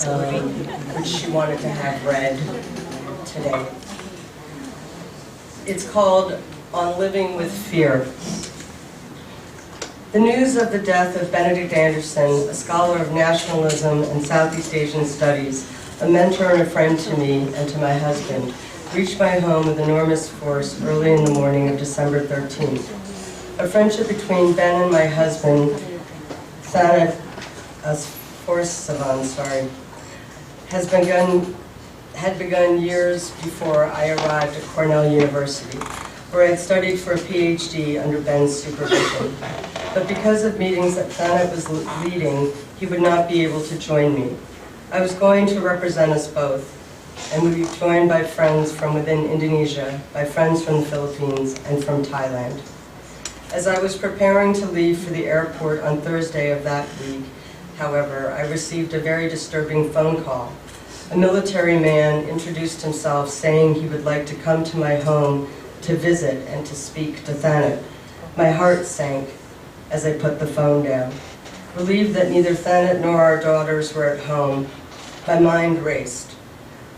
which she wanted to have read today. It's called On Living with Fear. The news of the death of Benedict Anderson, a scholar of nationalism and Southeast Asian studies, a mentor and a friend to me and to my husband, reached my home with enormous force early in the morning of December 13th. A friendship between Ben and my husband, Thanat Forsavan, had begun years before I arrived at Cornell University, where I had studied for a PhD under Ben's supervision. But because of meetings that Thanat was leading, he would not be able to join me. I was going to represent us both, and would be joined by friends from within Indonesia, by friends from the Philippines, and from Thailand. As I was preparing to leave for the airport on Thursday of that week, however, I received a very disturbing phone call. A military man introduced himself saying he would like to come to my home to visit and to speak to Thanat. My heart sank as I put the phone down. Relieved that neither Thanat nor our daughters were at home, my mind raced.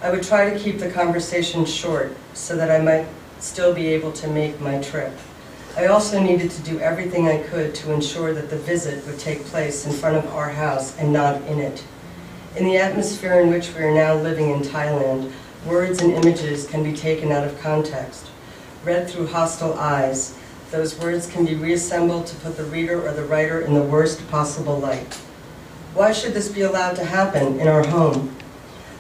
I would try to keep the conversation short so that I might still be able to make my trip. I also needed to do everything I could to ensure that the visit would take place in front of our house and not in it. In the atmosphere in which we are now living in Thailand, words and images can be taken out of context. Read through hostile eyes, those words can be reassembled to put the reader or the writer in the worst possible light. Why should this be allowed to happen in our home?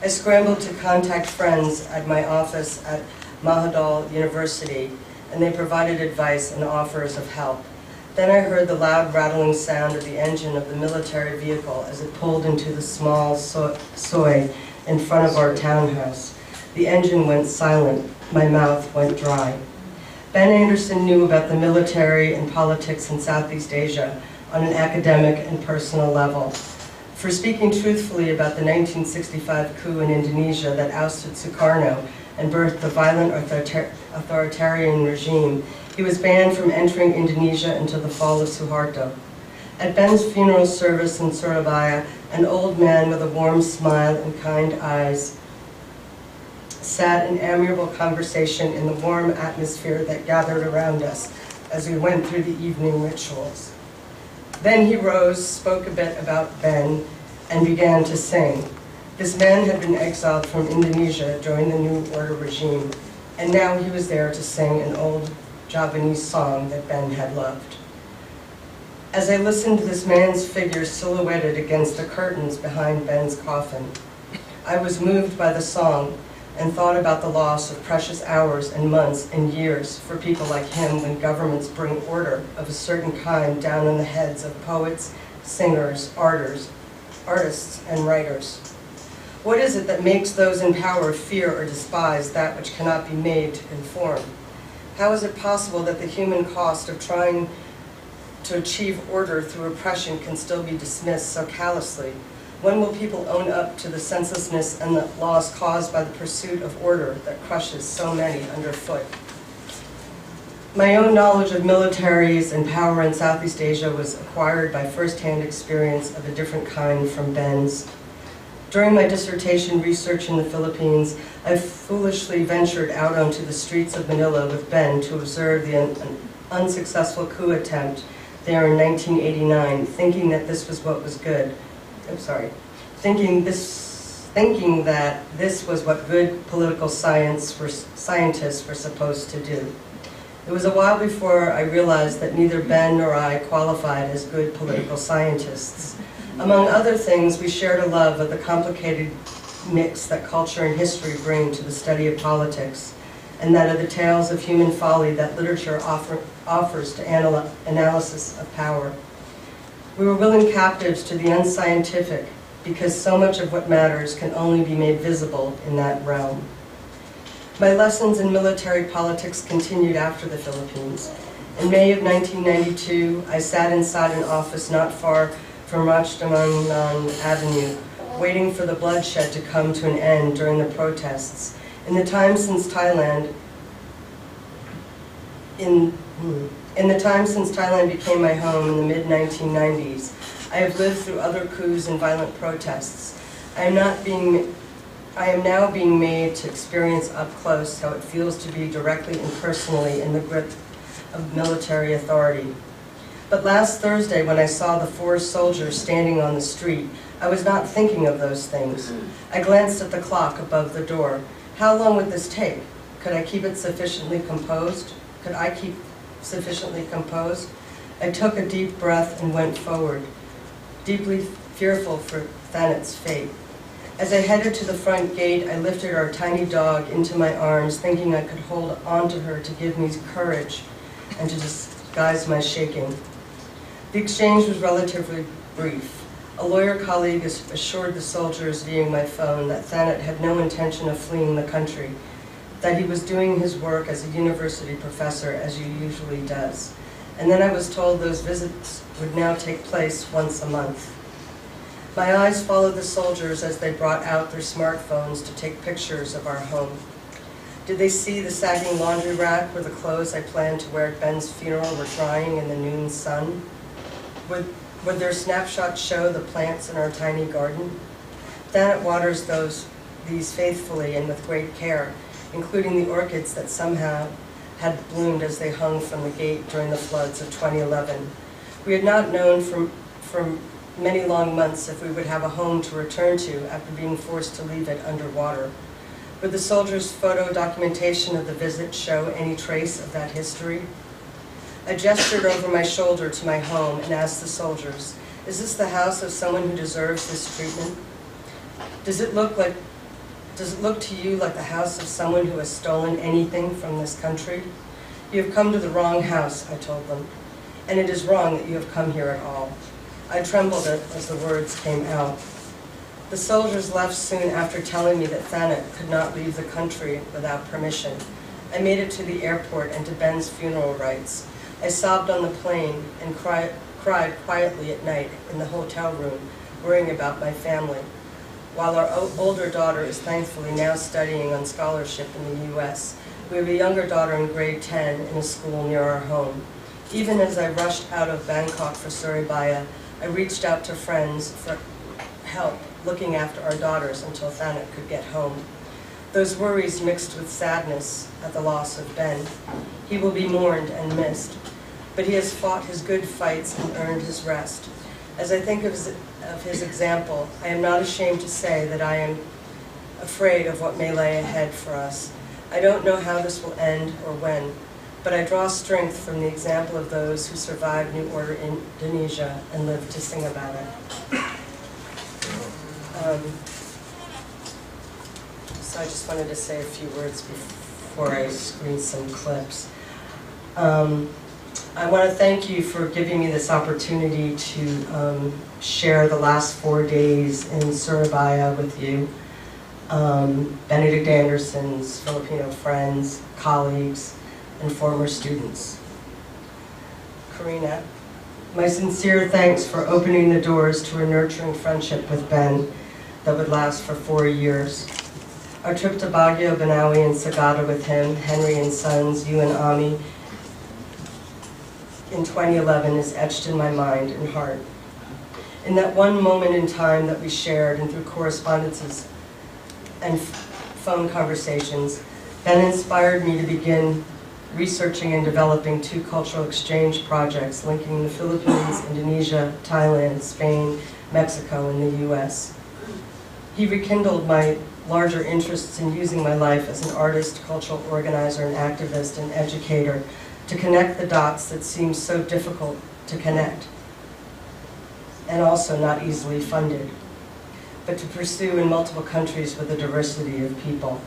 I scrambled to contact friends at my office at Mahidol University, and they provided advice and offers of help. Then I heard the loud rattling sound of the engine of the military vehicle as it pulled into the small soi in front of our townhouse. The engine went silent. My mouth went dry. Ben Anderson knew about the military and politics in Southeast Asia on an academic and personal level. For speaking truthfully about the 1965 coup in Indonesia that ousted Sukarno and birthed the violent authoritarian regime, he was banned from entering Indonesia until the fall of Suharto. At Ben's funeral service in Surabaya, an old man with a warm smile and kind eyes sat in amiable conversation in the warm atmosphere that gathered around us as we went through the evening rituals. Then he rose, spoke a bit about Ben, and began to sing. This man had been exiled from Indonesia during the New Order regime, and now he was there to sing an old Javanese song that Ben had loved. As I listened to this man's figure silhouetted against the curtains behind Ben's coffin, I was moved by the song and thought about the loss of precious hours and months and years for people like him when governments bring order of a certain kind down on the heads of poets, singers, artists, and writers. What is it that makes those in power fear or despise that which cannot be made to conform? How is it possible that the human cost of trying to achieve order through oppression can still be dismissed so callously? When will people own up to the senselessness and the loss caused by the pursuit of order that crushes so many underfoot? My own knowledge of militaries and power in Southeast Asia was acquired by first-hand experience of a different kind from Ben's. During my dissertation research in the Philippines, I foolishly ventured out onto the streets of Manila with Ben to observe the unsuccessful coup attempt there in 1989, thinking that this was what was good. Thinking that this was what good political scientists were supposed to do. It was a while before I realized that neither Ben nor I qualified as good political scientists. Among other things, we shared a love of the complicated mix that culture and history bring to the study of politics, and that of the tales of human folly that literature offers to analysis of power. We were willing captives to the unscientific because so much of what matters can only be made visible in that realm. My lessons in military politics continued after the Philippines. In May of 1992, I sat inside an office not far from Rajdamannan Avenue, waiting for the bloodshed to come to an end during the protests. In the time since Thailand became my home in the mid-1990s, I have lived through other coups and violent protests. I am now being made to experience up close how it feels to be directly and personally in the grip of military authority. But last Thursday, when I saw the 4 soldiers standing on the street, I was not thinking of those things. I glanced at the clock above the door. How long would this take? Could I keep it sufficiently composed? Could I keep sufficiently composed? I took a deep breath and went forward, deeply fearful for Thanet's fate. As I headed to the front gate, I lifted our tiny dog into my arms, thinking I could hold onto her to give me courage and to disguise my shaking. The exchange was relatively brief. A lawyer colleague assured the soldiers viewing my phone that Thanet had no intention of fleeing the country, that he was doing his work as a university professor as he usually does. And then I was told those visits would now take place once a month. My eyes followed the soldiers as they brought out their smartphones to take pictures of our home. Did they see the sagging laundry rack where the clothes I planned to wear at Ben's funeral were drying in the noon sun? Would their snapshots show the plants in our tiny garden? Thanet waters these faithfully and with great care, including the orchids that somehow had bloomed as they hung from the gate during the floods of 2011. We had not known for many long months if we would have a home to return to after being forced to leave it underwater. Would the soldiers' photo documentation of the visit show any trace of that history? I gestured over my shoulder to my home and asked the soldiers, "Is this the house of someone who deserves this treatment? Does it look to you like the house of someone who has stolen anything from this country? You have come to the wrong house," I told them, "and it is wrong that you have come here at all." I trembled as the words came out. The soldiers left soon after telling me that Thanet could not leave the country without permission. I made it to the airport and to Ben's funeral rites. I sobbed on the plane and cried quietly at night in the hotel room, worrying about my family, while our older daughter is thankfully now studying on scholarship in the U.S. We have a younger daughter in grade 10 in a school near our home. Even as I rushed out of Bangkok for Surabaya, I reached out to friends for help looking after our daughters until Thanet could get home. Those worries mixed with sadness at the loss of Ben. He will be mourned and missed, but he has fought his good fights and earned his rest. As I think of his example, I am not ashamed to say that I am afraid of what may lay ahead for us. I don't know how this will end or when, but I draw strength from the example of those who survived New Order in Indonesia and lived to sing about it. So I just wanted to say a few words before I screen some clips. I want to thank you for giving me this opportunity to share the last 4 days in Surabaya with you. Benedict Anderson's Filipino friends, colleagues, and former students. Karina, my sincere thanks for opening the doors to a nurturing friendship with Ben that would last for 4 years. Our trip to Baguio, Banaue, and Sagada with him, Henry and Sons, you and Ami, in 2011 is etched in my mind and heart. In that one moment in time that we shared and through correspondences and phone conversations, Ben inspired me to begin researching and developing 2 cultural exchange projects linking the Philippines, Indonesia, Thailand, Spain, Mexico, and the U.S. He rekindled my larger interests in using my life as an artist, cultural organizer, and activist and educator to connect the dots that seem so difficult to connect and also not easily funded, but to pursue in multiple countries with a diversity of people.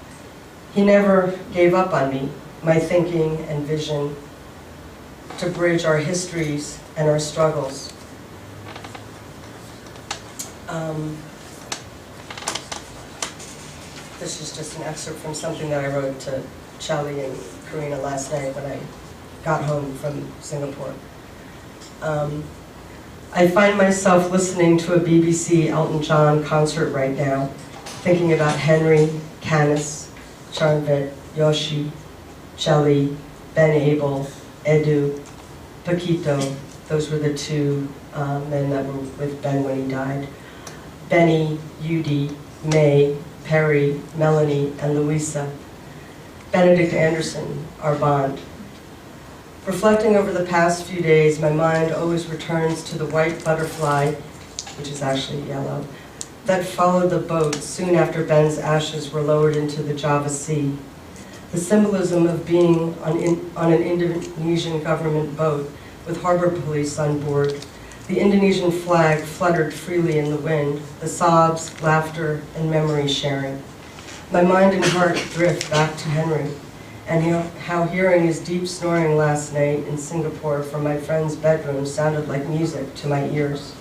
He never gave up on me, my thinking and vision to bridge our histories and our struggles. This is just an excerpt from something that I wrote to Charlie and Karina last night when I got home from Singapore. I find myself listening to a BBC Elton John concert right now, thinking about Henry, Canis, Charnvit, Yoshi, Charlie, Ben Abel, Edu, Paquito. Those were the 2 men that were with Ben when he died. Benny, Judy, May, Perry, Melanie, and Louisa. Benedict Anderson, our bond. Reflecting over the past few days, my mind always returns to the white butterfly, which is actually yellow, that followed the boat soon after Ben's ashes were lowered into the Java Sea. The symbolism of being on an Indonesian government boat with harbor police on board. The Indonesian flag fluttered freely in the wind, the sobs, laughter, and memory sharing. My mind and heart drift back to Henry, and how hearing his deep snoring last night in Singapore from my friend's bedroom sounded like music to my ears.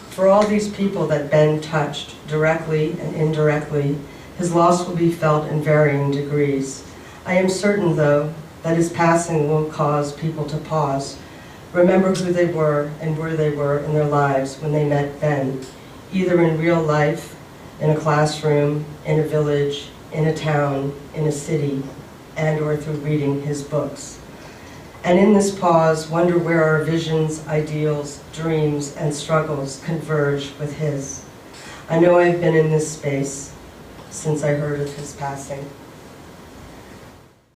For all these people that Ben touched, directly and indirectly, his loss will be felt in varying degrees. I am certain, though, that his passing will cause people to pause, remember who they were and where they were in their lives when they met Ben, either in real life, in a classroom, in a village, in a town, in a city, and or through reading his books. And in this pause, wonder where our visions, ideals, dreams, and struggles converge with his. I know I've been in this space since I heard of his passing.